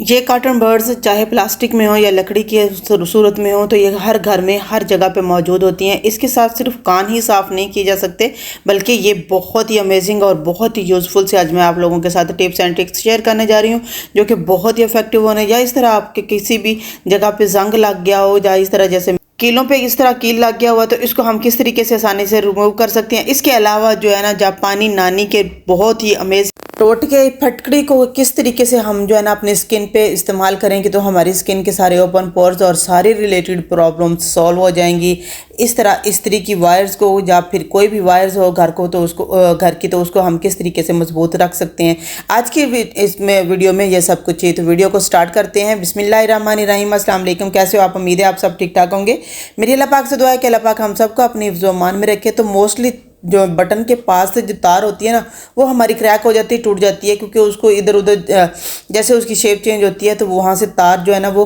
ये cotton birds चाहे plastic में हो या लकड़ी की सूरत में हो, तो ये हर घर में हर जगह पे मौजूद होती हैं। इसके साथ सिर्फ कान ही साफ़ नहीं किए जा सकते, बल्कि ये बहुत ही अमेजिंग और बहुत ही यूज़फुल से आज मैं आप लोगों के साथ टिप्स एंड ट्रिक्स शेयर करने जा रही हूँ, जो कि बहुत ही इफेक्टिव होने। या इस तरह आपके किसी भी जगह पे जंग लग गया हो, या इस तरह जैसे कीलों पे इस तरह कील लग गया हुआ, तो इसको हम किस तरीके से आसानी से रिमूव कर सकते हैं। इसके अलावा जो है ना, जापानी नानी के बहुत ही अमेजिंग टोटके फटकड़ी को किस तरीके से हम जो है ना अपनी स्किन पे इस्तेमाल करेंगे, तो हमारी स्किन के सारे ओपन पोर्स और सारी रिलेटेड प्रॉब्लम्स सॉल्व हो जाएंगी। इस तरह इस्त्री की वायर्स को, या फिर कोई भी वायर्स हो घर को, तो उसको घर की, तो उसको हम किस तरीके से मजबूत रख सकते हैं। आज की इसमें वीडियो में ये सब कुछ है, तो वीडियो को स्टार्ट करते हैं। बिस्मिल्लाहिर्रहमानिर्रहीम। अस्सलाम वालेकुम। कैसे हो आप? उम्मीद है आप सब ठीक ठाक होंगे। मेरी अल्लाह पाक से दुआ है कि अल्लाह पाक हम सबको अपनी हिफ्ज़-ओ-अमान में रखे। तो मोस्टली जो बटन के पास से जो तार होती है ना, वो हमारी क्रैक हो जाती है, टूट जाती है, क्योंकि उसको इधर उधर जैसे उसकी शेप चेंज होती है, तो वहाँ से तार जो है ना वो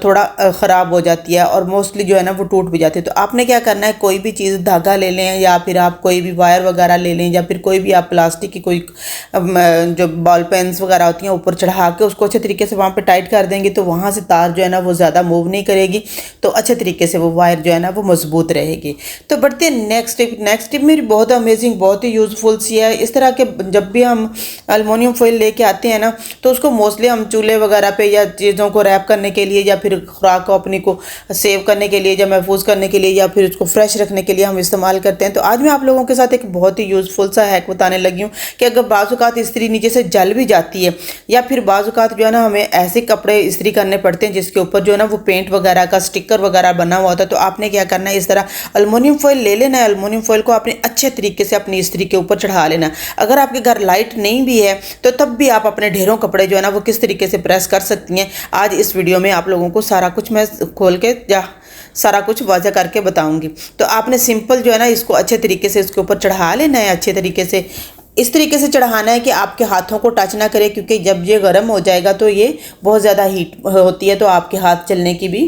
थोड़ा ख़राब हो जाती है, और मोस्टली जो है ना वो टूट भी जाती है। तो आपने क्या करना है, कोई भी चीज़ धागा ले लें, या फिर आप कोई भी वायर वगैरह ले लें, या फिर कोई भी आप प्लास्टिक की कोई जो बॉल पेन्स वगैरह होती हैं ऊपर चढ़ा के उसको अच्छे तरीके से वहाँ पर टाइट कर देंगे, तो वहाँ से तार जो है ना वो ज़्यादा मूव नहीं करेगी, तो अच्छे तरीके से वो वायर जो है ना वो मजबूत रहेगी। तो बढ़ते हैं नेक्स्ट टिप। नेक्स्ट टिप मेरी बहुत अमेजिंग, बहुत ही यूज़फुल सी है। इस तरह के जब भी हम एल्युमिनियम फॉइल लेके आते हैं ना, तो उसको मोस्टली हम चूल्हे वगैरह पे या चीज़ों को रैप करने के लिए, या फिर खुराक को अपनी को सेव करने के लिए, या महफूज करने के लिए, या फिर उसको फ्रेश रखने के लिए हम इस्तेमाल करते हैं। तो आज मैं आप लोगों के साथ एक बहुत ही यूज़फुल सा हैक बताने लगी हूँ कि अगर बाज़-औक़ात इस्त्री नीचे से जल भी जाती है, या फिर बाज़-औक़ात जो है ना हमें ऐसे कपड़े इस्त्री करने पड़ते हैं जिसके ऊपर जो है ना वो पेंट वगैरह का स्टिकर वगैरह बना हुआ होता है, तो आपने क्या करना है, इस तरह एल्युमिनियम फॉइल ले लेना है। एल्युमिनियम फॉइल को आपने अच्छे तरीके से अपनी इस्त्री के ऊपर चढ़ा लेना। अगर आपके घर लाइट नहीं भी है, तो तब भी आप अपने ढेरों कपड़े जो है ना वो किस तरीके से प्रेस कर सकती हैं, आज इस वीडियो में आप लोगों को सारा कुछ मैं खोल के या सारा कुछ वाज़ह करके बताऊंगी। तो आपने सिंपल जो है ना इसको अच्छे तरीके से इसके ऊपर चढ़ा लेना है। अच्छे तरीके से इस तरीके से चढ़ाना है कि आपके हाथों को टच ना करे, क्योंकि जब ये गर्म हो जाएगा तो ये बहुत ज़्यादा हीट होती है, तो आपके हाथ चलने की भी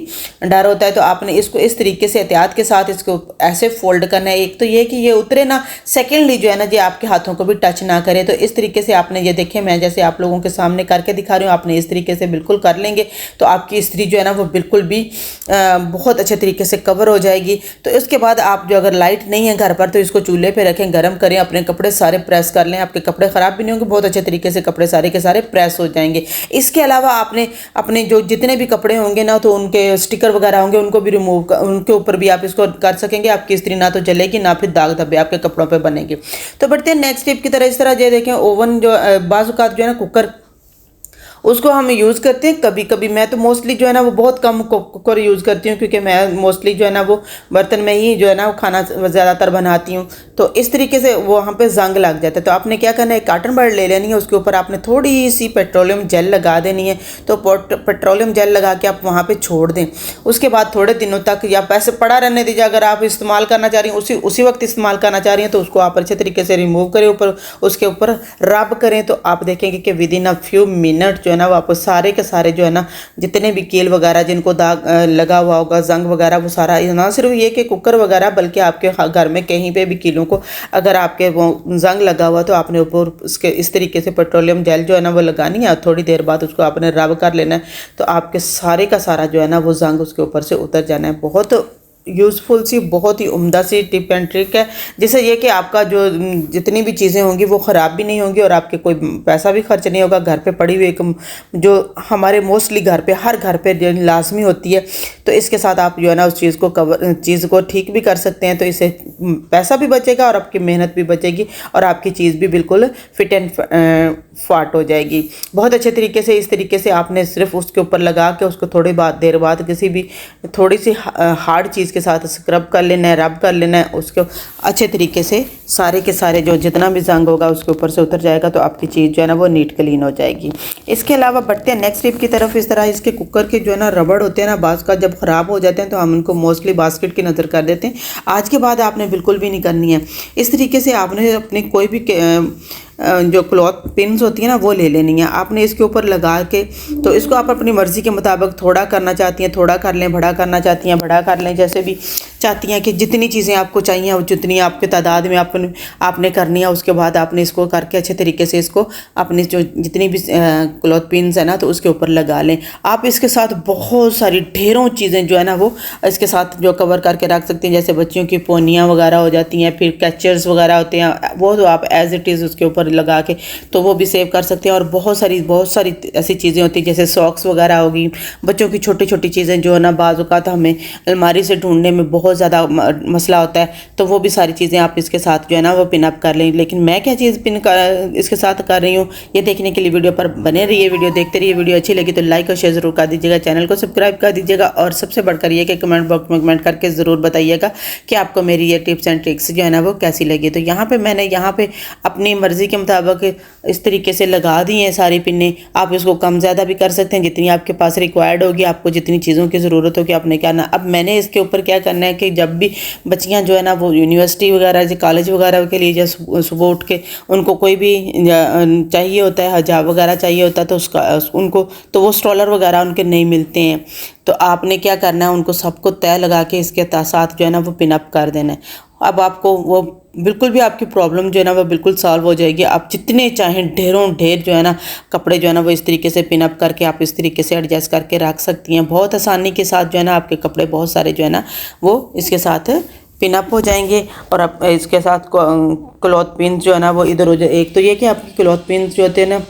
डर होता है। तो आपने इसको इस तरीके से एहतियात के साथ इसको ऐसे फोल्ड करना है। एक तो ये कि ये उतरे ना, सेकेंडली जो है ना ये आपके हाथों को भी टच ना करे। तो इस तरीके से आपने, ये देखें मैं जैसे आप लोगों के सामने करके दिखा रही हूँ, आपने इस तरीके से बिल्कुल कर लेंगे, तो आपकी इस्त्री जो है ना वो बिल्कुल भी बहुत अच्छे तरीके से कवर हो जाएगी। तो इसके बाद आप जो, अगर लाइट नहीं है घर पर, तो इसको चूल्हे पर रखें, गर्म करें, अपने कपड़े सारे प्रेस कर लें। आपके कपड़े ख़राब भी नहीं होंगे, बहुत अच्छे तरीके से कपड़े सारे के सारे प्रेस हो जाएंगे। इसके अलावा आपने अपने जो जितने भी कपड़े होंगे ना, तो उनके स्टिकर वगैरह होंगे, उनको भी रिमूव, उनके ऊपर भी आप इसको कर सकेंगे। आपकी इस्त्री ना तो जलेगी, ना फिर दाग धब्बे आपके कपड़ों पे बनेंगे। तो बढ़ते हैं नेक्स्ट टिप की तरह। इस तरह ये देखें, ओवन जो बाज़-औक़ात जो है ना कुकर, उसको हम यूज़ करते हैं कभी कभी। मैं तो मोस्टली जो है ना वो बहुत कम कुकर यूज़ करती हूँ, क्योंकि मैं मोस्टली जो है ना वो बर्तन में ही जो है ना वो खाना ज़्यादातर बनाती हूँ। तो इस तरीके से वहाँ पे जंग लग जाता है। तो आपने क्या करना है, एक कॉटन बर्ड ले लेनी है, उसके ऊपर आपने थोड़ी सी पेट्रोलियम जेल लगा देनी है। तो पेट्रोलियम जेल लगा के आप वहाँ पर छोड़ दें। उसके बाद थोड़े दिनों तक, या पैसे पड़ा रहने दीजिए। अगर आप इस्तेमाल करना चाह रही हैं, उसी वक्त इस्तेमाल करना चाह रही हैं, तो उसको आप अच्छे तरीके से रिमूव करें, ऊपर उसके ऊपर रब करें। तो आप देखेंगे कि with in a few minute जो है ना वापस सारे के सारे जो है ना जितने भी कील वगैरह जिनको दाग लगा हुआ होगा, जंग वगैरह, वो सारा, ना सिर्फ ये कि कुकर वगैरह, बल्कि आपके घर में कहीं पे भी कीलों को अगर आपके वो जंग लगा हुआ, तो आपने ऊपर उसके इस तरीके से पेट्रोलियम जेल जो है ना वो लगानी है, और थोड़ी देर बाद उसको आपने रब कर लेना है। तो आपके सारे का सारा जो है ना वो जंग उसके ऊपर से उतर जाना है। बहुत यूज़फुल सी, बहुत ही उम्दा सी टिप एंड ट्रिक है, जिससे ये कि आपका जो जितनी भी चीज़ें होंगी वो ख़राब भी नहीं होंगी, और आपके कोई पैसा भी खर्च नहीं होगा। घर पे पड़ी हुई एक जो हमारे मोस्टली घर पे, हर घर पे जो लाजमी होती है, तो इसके साथ आप जो है ना उस चीज़ को ठीक भी कर सकते हैं। तो इससे पैसा भी बचेगा, और आपकी मेहनत भी बचेगी, और आपकी चीज़ भी बिल्कुल फिट एंड फाट हो जाएगी। बहुत अच्छे तरीके से इस तरीके से आपने सिर्फ उसके ऊपर लगा के उसको थोड़ी देर बाद किसी भी थोड़ी सी हार्ड चीज़ के साथ स्क्रब कर लेना है, रब कर लेना है। उसको अच्छे तरीके से सारे के सारे जो जितना भी जंग होगा उसके ऊपर से उतर जाएगा, तो आपकी चीज़ जो है ना वो नीट क्लीन हो जाएगी। इसके अलावा बढ़ते हैं नेक्स्ट टिप की तरफ। इस तरह इसके कुकर के जो है ना रबड़ होते हैं ना, बाज़ का जब ख़राब हो जाते हैं, तो हम उनको मोस्टली बास्केट की नज़र कर देते हैं। आज के बाद आपने बिल्कुल भी नहीं करनी है। इस तरीके से आपने अपनी कोई भी जो क्लॉथ पिन्स होती है ना वो ले लेनी है आपने इसके ऊपर लगा के। तो इसको आप अपनी मर्ज़ी के मुताबिक थोड़ा करना चाहती हैं थोड़ा कर लें, बड़ा करना चाहती हैं बड़ा कर लें, जैसे भी चाहती हैं कि जितनी चीज़ें आपको चाहिए और जितनी आपके तादाद में आपने करनी है। उसके बाद आपने इसको करके अच्छे तरीके से इसको अपनी जो जितनी भी क्लॉथ पिन्स है ना तो उसके ऊपर लगा लें। आप इसके साथ बहुत सारी ढेरों चीज़ें जो है ना वो इसके साथ जो कवर करके रख सकती हैं, जैसे बच्चियों की पोनियाँ वगैरह हो जाती हैं, फिर कैचर्स वगैरह होते हैं, वो तो आप एज इट इज़ उसके ऊपर लगा के तो वो भी सेव कर सकते हैं। और बहुत सारी ऐसी चीज़ें होती हैं जैसे सॉक्स वगैरह होगी, बच्चों की छोटी छोटी चीज़ें जो है ना बाज़ औक़ात हमें अलमारी से ढूंढने में बहुत ज़्यादा मसला होता है, तो वो भी सारी चीज़ें आप इसके साथ जो है ना वो पिन अप कर लें। लेकिन मैं क्या चीज़ इसके साथ कर रही हूँ ये देखने के लिए वीडियो पर बने रहिए, वीडियो देखते रहिए। वीडियो अच्छी लगी तो लाइक और शेयर ज़रूर कर दीजिएगा, चैनल को सब्सक्राइब कर दीजिएगा और सबसे बढ़कर ये कि कमेंट बॉक्स में कमेंट करके ज़रूर बताइएगा कि आपको मेरी ये टिप्स एंड ट्रिक्स जो है ना वो कैसी लगी। तो यहाँ पे मैंने अपनी मर्ज़ी के मुताबिक इस तरीके से लगा दी हैं सारी पिन्नें। आप इसको कम ज़्यादा भी कर सकते हैं, जितनी आपके पास रिक्वायर्ड होगी, आपको जितनी चीज़ों की ज़रूरत होगी आपने क्या ना। अब मैंने इसके ऊपर क्या करना है कि जब भी बच्चियाँ जो है ना वो यूनिवर्सिटी वगैरह कॉलेज वगैरह के लिए जैसे सुबह उठ के उनको कोई भी चाहिए होता है, हिजाब वगैरह चाहिए होता है, तो उनको तो वो स्ट्रॉलर वगैरह उनके नहीं मिलते हैं। तो आपने क्या करना है उनको सबको तय लगा के इसके साथ जो है ना वो पिन अप कर देना है। अब आपको वो बिल्कुल भी आपकी प्रॉब्लम जो है ना वो बिल्कुल सॉल्व हो जाएगी। आप जितने चाहें ढेरों ढेर जो है ना कपड़े जो है ना वो इस तरीके से पिन अप करके आप इस तरीके से एडजस्ट करके रख सकती हैं। बहुत आसानी के साथ जो है ना आपके कपड़े बहुत सारे जो है ना वो इसके साथ पिन अप हो जाएंगे। और अब इसके साथ क्लॉथ पिन जो है ना वो इधर हो जाए। एक तो ये कि आपकी क्लॉथ पिन जो होते हैं ना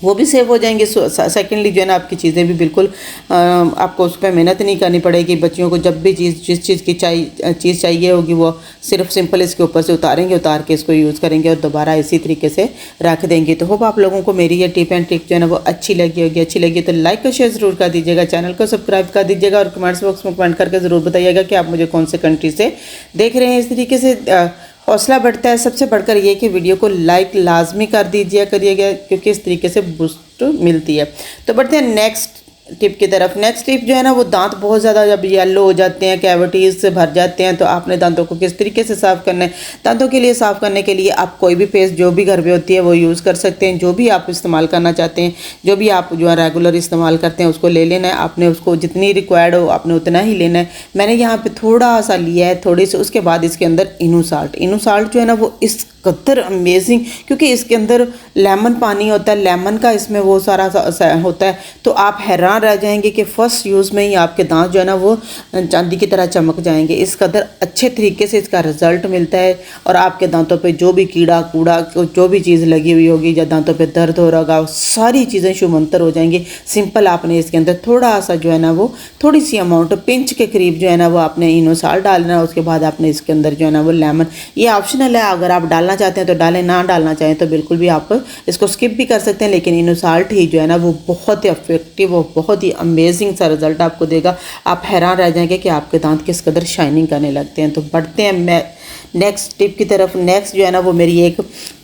वो भी सेव हो जाएंगे। सेकेंडली जो है ना आपकी चीज़ें भी बिल्कुल आपको उस पर मेहनत नहीं करनी पड़ेगी। बच्चियों को जब भी जिस चीज़ की चीज़ चाहिए होगी वो सिर्फ सिंपल इसके ऊपर से उतारेंगे, उतार के इसको यूज़ करेंगे और दोबारा इसी तरीके से रख देंगे। तो होप आप लोगों को मेरी ये टिप एंड ट्रिक जो है ना वो अच्छी लगी होगी। अच्छी लगी तो लाइक और शेयर ज़रूर कर दीजिएगा, चैनल को सब्सक्राइब कर दीजिएगा और कमेंट्स बॉक्स में कमेंट करके ज़रूर बताइएगा कि आप मुझे कौन से कंट्री से देख रहे हैं। इस तरीके से हौसला बढ़ता है। सबसे बढ़कर ये कि वीडियो को लाइक लाजमी करिएगा, क्योंकि इस तरीके से बूस्ट मिलती है। तो बढ़ते हैं नेक्स्ट टिप की तरफ। नेक्स्ट टिप जो है ना वो दांत बहुत ज़्यादा जब येलो हो जाते हैं, कैविटीज़ से भर जाते हैं, तो आपने दांतों को किस तरीके से साफ़ करना है। दांतों के लिए साफ़ करने के लिए आप कोई भी पेस्ट जो भी घर पे होती है वो यूज़ कर सकते हैं। जो भी आप इस्तेमाल करना चाहते हैं, जो भी आप जो है रेगुलर इस्तेमाल करते हैं उसको ले लेना है। आपने उसको जितनी रिक्वायर्ड हो आपने उतना ही लेना है। मैंने यहाँ पर थोड़ा सा लिया है, थोड़ी सी। उसके बाद इसके अंदर इनो साल्ट जो है ना वो इस कदर अमेजिंग, क्योंकि इसके अंदर लेमन पानी होता है, लेमन का इसमें वो सारा होता है। तो आप हैरान रह जाएंगे कि फ़र्स्ट यूज़ में ही आपके दांत जो है ना वो चांदी की तरह चमक जाएंगे। इस कदर अच्छे तरीके से इसका रिज़ल्ट मिलता है। और आपके दांतों पे जो भी कीड़ा कूड़ा जो भी चीज़ लगी हुई होगी या दांतों पे दर्द हो रहा होगा सारी चीज़ें शुमंतर हो जाएंगी। सिंपल आपने इसके अंदर थोड़ा सा जो है ना वो थोड़ी सी अमाउंट पिंच के करीब जो है ना वो आपने इनो साल्ट डालना है। उसके बाद आपने इसके अंदर जो है ना वो लेमन, ये ऑप्शनल है, अगर आप डालना चाहते हैं तो डालें, ना डालना चाहें तो बिल्कुल भी आप इसको स्किप भी कर सकते हैं। लेकिन इनो साल्ट ही जो है ना वो बहुत ही इफेक्टिव और बहुत ही अमेजिंग सा रिजल्ट आपको देगा। आप हैरान रह जाएंगे कि आपके दांत किस कदर शाइनिंग करने लगते हैं। तो बढ़ते हैं मैं नेक्स्ट टिप की तरफ। नेक्स्ट जो है ना वो मेरी एक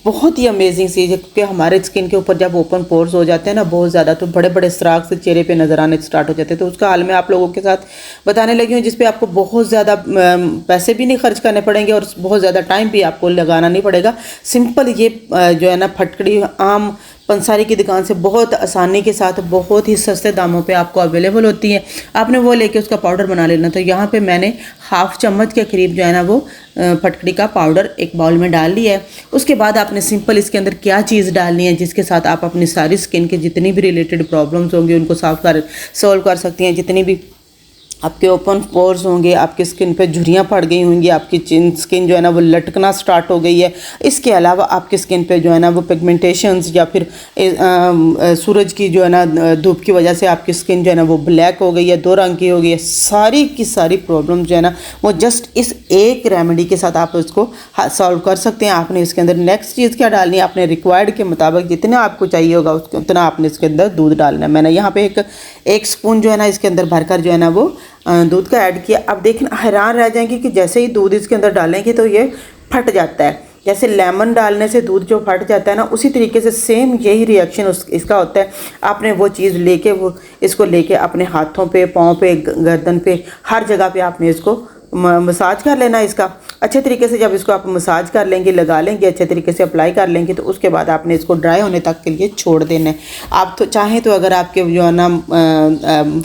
बहुत ही अमेजिंग चीज़ है, क्योंकि हमारे स्किन के ऊपर जब ओपन पोर्स हो जाते हैं ना बहुत ज़्यादा, तो बड़े बड़े स्ट्राक से चेहरे पे नज़र आने स्टार्ट हो जाते हैं। तो उसका हाल मैं आप लोगों के साथ बताने लगी हूँ, जिस पे आपको बहुत ज़्यादा पैसे भी नहीं खर्च करने पड़ेंगे और बहुत ज़्यादा टाइम भी आपको लगाना नहीं पड़ेगा। सिंपल ये जो है ना फटकड़ी आम पंसारी की दुकान से बहुत आसानी के साथ बहुत ही सस्ते दामों पे आपको अवेलेबल होती है। आपने वो लेके उसका पाउडर बना लेना। तो यहाँ पे मैंने हाफ चम्मच के करीब जो है ना वो फटकड़ी का पाउडर एक बाउल में डाल लिया है। उसके बाद आपने सिंपल इसके अंदर क्या चीज़ डालनी है जिसके साथ आप अपनी सारी स्किन के जितनी भी रिलेटेड प्रॉब्लम्स होंगी उनको सॉल्व कर सकती हैं। जितनी भी आपके ओपन पोर्स होंगे, आपकी स्किन पे झुर्रियाँ पड़ गई होंगी, आपकी स्किन जो है ना वो लटकना स्टार्ट हो गई है। इसके अलावा आपकी स्किन पे जो है ना वो पिगमेंटेशंस या फिर सूरज की जो है ना धूप की वजह से आपकी स्किन जो है ना वो ब्लैक हो गई है, 2 रंग की हो गई है, सारी की सारी प्रॉब्लम जो है ना वो जस्ट इस एक रेमेडी के साथ आप उसको सॉल्व कर सकते हैं। आपने इसके अंदर नेक्स्ट चीज़ क्या डालनी है, आपने रिक्वायर्ड के मुताबिक जितना आपको चाहिए होगा उतना आपने इसके अंदर दूध डालना है। मैंने यहाँ पे एक स्पून जो है ना इसके अंदर भरकर जो है ना वो दूध का ऐड किया। अब देखना हैरान रह जाएंगे कि जैसे ही दूध इसके अंदर डालेंगे तो ये फट जाता है। जैसे लेमन डालने से दूध जो फट जाता है ना, उसी तरीके से सेम यही रिएक्शन इसका होता है। आपने वो चीज़ लेके इसको लेके अपने हाथों पे, पाँव पे, गर्दन पे, हर जगह पे आपने इसको मसाज कर लेना इसका अच्छे तरीके से। जब इसको आप मसाज कर लेंगे, लगा लेंगे, अच्छे तरीके से अप्लाई कर लेंगे, तो उसके बाद आपने इसको ड्राई होने तक के लिए छोड़ देना है। आप तो चाहें तो अगर आपके जो है ना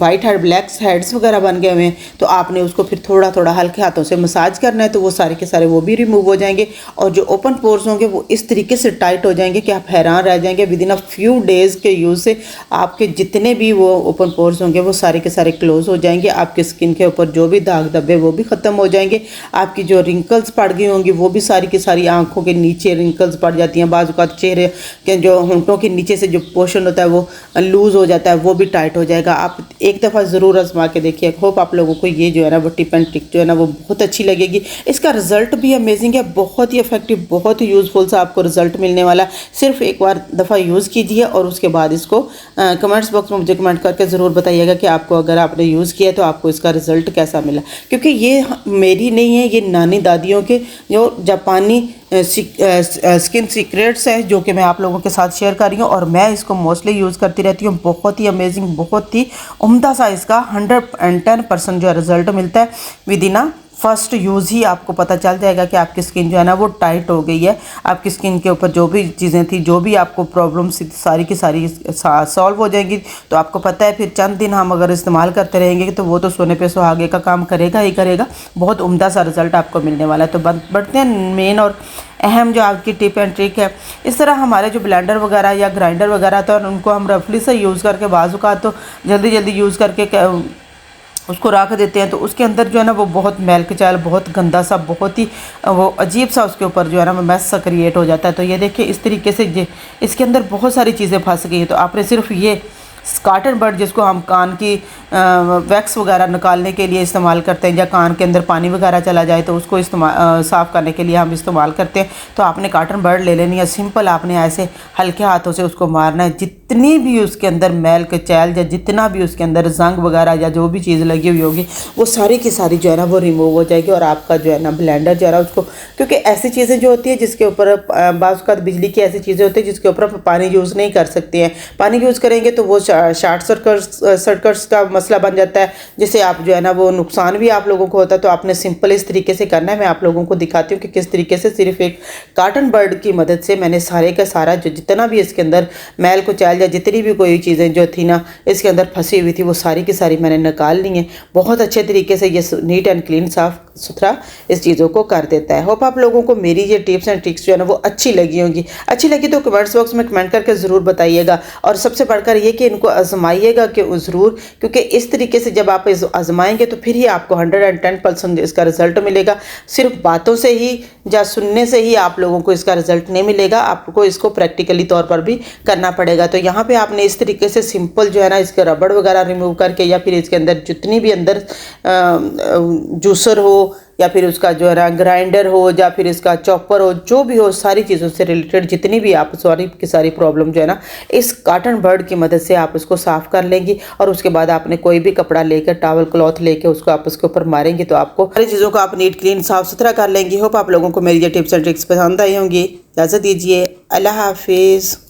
वाइट हेड, ब्लैक हेड्स वगैरह बन गए हुए हैं, तो आपने उसको फिर थोड़ा थोड़ा हल्के हाथों से मसाज करना है, तो वो सारे के सारे वो भी रिमूव हो जाएंगे। और जो ओपन पोर्स होंगे वो इस तरीके से टाइट हो जाएंगे कि आप हैरान रह जाएंगे। With in a few days के यूज़ से आपके जितने भी वो ओपन पोर्स होंगे वो सारे के सारे क्लोज हो जाएंगे। आपके स्किन के ऊपर जो भी दाग धब्बे वो भी ख़त्म हो जाएंगे। आपकी जो रिंकल्स पड़ गई होंगी वो भी सारी की सारी, आंखों के नीचे रिंकल्स पड़ जाती हैं, बाजू का चेहरे के जो होंठों के नीचे से जो पोर्शन होता है वो लूज़ हो जाता है, वो भी टाइट हो जाएगा। आप एक दफ़ा ज़रूर आजमा के देखिए। होप आप लोगों को ये जो है ना वो टिप एंड ट्रिक जो है ना वो बहुत अच्छी लगेगी। इसका रिजल्ट भी अमेजिंग है, बहुत ही इफेक्टिव, बहुत ही यूज़फुल सा आपको रिजल्ट मिलने वाला। सिर्फ एक बार दफ़ा यूज़ कीजिए और उसके बाद इसको कमेंट्स बॉक्स में मुझे कमेंट करके ज़रूर बताइएगा कि आपको, अगर आपने यूज़ किया तो आपको इसका रिज़ल्ट कैसा मिला। क्योंकि ये मेरी नहीं है, ये नानी दादियों के जो जापानी स्किन सीक्रेट्स है जो कि मैं आप लोगों के साथ शेयर कर रही हूँ, और मैं इसको मोस्टली यूज़ करती रहती हूँ। बहुत ही अमेजिंग, बहुत ही उम्दा सा इसका 110% जो रिज़ल्ट मिलता है। विद इन फर्स्ट यूज़ ही आपको पता चल जाएगा कि आपकी स्किन जो है ना वो टाइट हो गई है। आपकी स्किन के ऊपर जो भी चीज़ें थी, जो भी आपको प्रॉब्लम्स सारी की सारी सॉल्व हो जाएंगी। तो आपको पता है फिर चंद दिन हम अगर इस्तेमाल करते रहेंगे तो वो तो सोने पे सुहागे का काम करेगा ही करेगा। बहुत उम्दा सा रिज़ल्ट आपको मिलने वाला है। तो बढ़ते हैं मेन और अहम जो आपकी टिप एंड ट्रिक है। इस तरह हमारे जो ब्लेंडर वगैरह या ग्राइंडर वगैरह तो उनको हम रफली से यूज़ करके, बाजू का तो जल्दी जल्दी यूज़ करके उसको रख देते हैं, तो उसके अंदर जो है ना वो बहुत मैल कचाल, बहुत गंदा सा, बहुत ही वो अजीब सा उसके ऊपर जो है ना मैस सा क्रिएट हो जाता है। तो ये देखिए इस तरीके से इसके अंदर बहुत सारी चीज़ें फंस गई हैं। तो आपने सिर्फ ये कॉटन बड, जिसको हम कान की वैक्स वगैरह निकालने के लिए इस्तेमाल करते हैं, या कान के अंदर पानी वगैरह चला जाए तो उसको साफ़ करने के लिए हम इस्तेमाल करते हैं। तो आपने कॉटन बड ले लेनी है, सिंपल आपने ऐसे हल्के हाथों से उसको मारना है। जितनी भी उसके अंदर मैल कचैल या जितना भी उसके अंदर जंग वगैरह या जो भी चीज़ लगी हुई होगी वो सारी की सारी जो है ना वो रिमूव हो जाएगी। और आपका जो है ना ब्लेंडर जो है ना उसको, क्योंकि ऐसी चीज़ें जो होती है जिसके ऊपर बाज़ का बिजली की ऐसी चीज़ें होती है जिसके ऊपर आप पानी यूज़ नहीं कर सकते हैं। पानी यूज़ करेंगे तो वो शॉर्ट सर्किट्स का मसला बन जाता है, जिससे आप जो है ना वो नुकसान भी आप लोगों को होता है। तो आपने सिंपल इस तरीके से करना है। मैं आप लोगों को दिखाती हूँ कि किस तरीके से सिर्फ एक कॉटन बड की मदद से मैंने सारे का सारा जो जितना भी इसके अंदर मैल कुचैल या जितनी भी कोई चीज़ें जो थी ना इसके अंदर फंसी हुई थी वो सारी की सारी मैंने निकाल ली हैं। बहुत अच्छे तरीके से ये नीट एंड क्लीन, साफ सुथरा इस चीज़ों को कर देता है। होप आप लोगों को मेरी ये टिप्स एंड ट्रिक्स जो है ना वो अच्छी लगी होंगी। अच्छी लगी तो कमेंट्स बॉक्स में कमेंट करके ज़रूर बताइएगा। और सबसे बढ़कर ये कि इनको आजमाइएगा कि ज़रूर, क्योंकि इस तरीके से जब आप आजमाएंगे तो फिर ही आपको 110% इसका रिजल्ट मिलेगा। सिर्फ बातों से ही या सुनने से ही आप लोगों को इसका रिजल्ट नहीं मिलेगा, आपको इसको प्रैक्टिकली तौर पर भी करना पड़ेगा। तो यहाँ पे आपने इस तरीके से सिंपल जो है ना इसके रबड़ वगैरह रिमूव करके, या फिर इसके अंदर जितनी भी अंदर जूसर हो या फिर उसका जो है ना ग्राइंडर हो या फिर इसका चॉपर हो, जो भी हो, सारी चीज़ों से रिलेटेड जितनी भी आप सारी की सारी प्रॉब्लम जो है ना इस कॉटन बड की मदद से आप उसको साफ़ कर लेंगी। और उसके बाद आपने कोई भी कपड़ा लेकर, टॉवल क्लॉथ लेके उसको आप उसके ऊपर मारेंगे तो आपको सारी चीज़ों को आप नीट क्लीन साफ़ सुथरा कर लेंगी। होप आप लोगों को मेरी ये टिप्स एंड ट्रिक्स पसंद आई होंगी। इजाज़त दीजिए, अल्लाह हाफिज़।